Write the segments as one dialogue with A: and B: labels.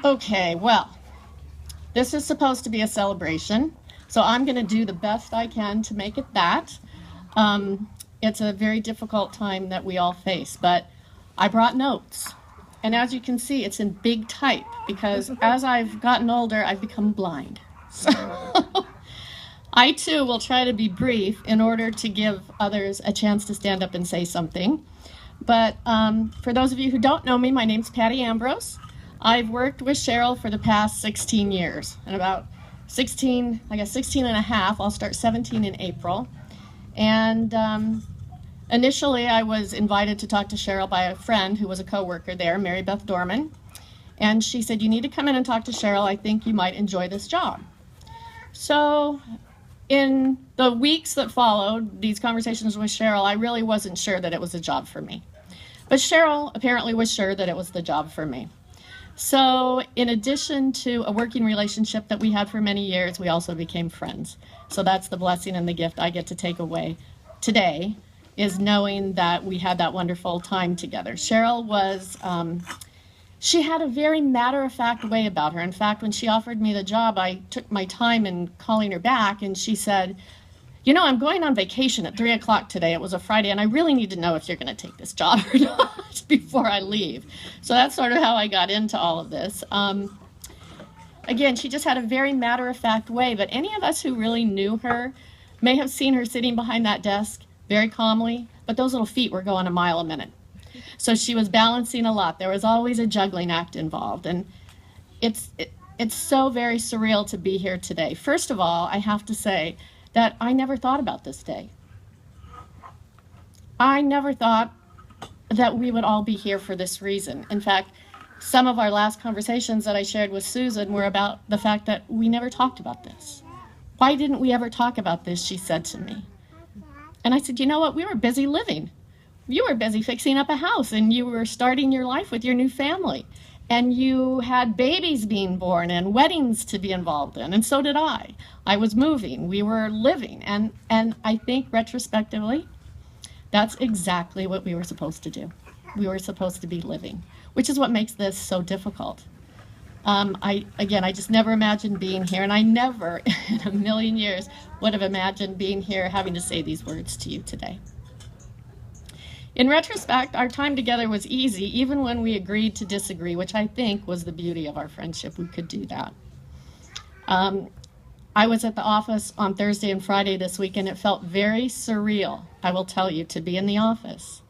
A: Okay, well, this is supposed to be a celebration, so I'm going to do the best I can to make it that. It's a very difficult time that we all face, but I brought notes. And as you can see, it's in big type because as I've gotten older, I've become blind. So I too will try to be brief in order to give others a chance to stand up and say something. But for those of you who don't know me, my name's Patty Ambrose. I've worked with Cheryl for the past 16 years, and about 16 and a half, I'll start 17 in April. And initially I was invited to talk to Cheryl by a friend who was a co-worker there, Mary Beth Dorman. And she said, you need to come in and talk to Cheryl. I think you might enjoy this job. So in the weeks that followed these conversations with Cheryl, I really wasn't sure that it was a job for me. But Cheryl apparently was sure that it was the job for me. So in addition to a working relationship that we had for many years, we also became friends. So that's the blessing and the gift I get to take away today, is knowing that we had that wonderful time together. Cheryl was, she had a very matter-of-fact way about her. In fact, when she offered me the job, I took my time in calling her back, and she said, you know, I'm going on vacation at 3 o'clock today. It was a Friday, and I really need to know if you're going to take this job or not before I leave. So that's sort of how I got into all of this. Again, she just had a very matter-of-fact way, but any of us who really knew her may have seen her sitting behind that desk very calmly, but those little feet were going a mile a minute. So she was balancing a lot. There was always a juggling act involved, and it's so very surreal to be here today. First of all, I have to say that I never thought about this day. I never thought that we would all be here for this reason. In fact, some of our last conversations that I shared with Susan were about the fact that we never talked about this. Why didn't we ever talk about this, she said to me. And I said, you know what, we were busy living. You were busy fixing up a house, and you were starting your life with your new family. And you had babies being born and weddings to be involved in, and so did I. I was moving, we were living, and I think retrospectively, that's exactly what we were supposed to do. We were supposed to be living, which is what makes this so difficult. I just never imagined being here, and I never in a million years would have imagined being here having to say these words to you today. In retrospect, our time together was easy, even when we agreed to disagree, which I think was the beauty of our friendship. We could do that. I was at the office on Thursday and Friday this week, and it felt very surreal, I will tell you, to be in the office,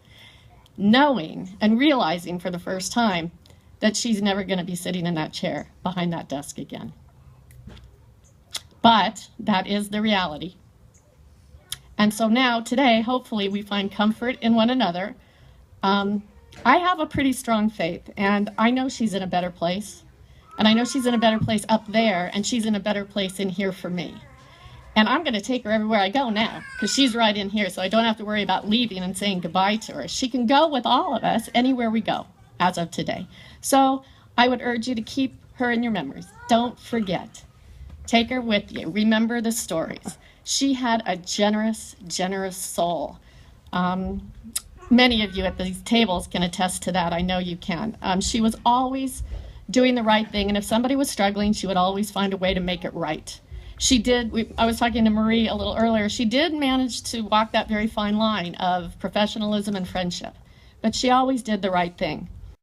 A: knowing and realizing for the first time that she's never going to be sitting in that chair behind that desk again. But that is the reality. And so now, today, hopefully we find comfort in one another. I have a pretty strong faith, and I know she's in a better place. And I know she's in a better place up there, and she's in a better place in here for me. And I'm going to take her everywhere I go now, because she's right in here, so I don't have to worry about leaving and saying goodbye to her. She can go with all of us anywhere we go, as of today. So I would urge you to keep her in your memories. Don't forget. Take her with you. Remember the stories. She had a generous, generous soul. Many of you at these tables can attest to that. I know you can. She was always doing the right thing, and if somebody was struggling, she would always find a way to make it right. She did, I was talking to Marie a little earlier, she did manage to walk that very fine line of professionalism and friendship, but she always did the right thing.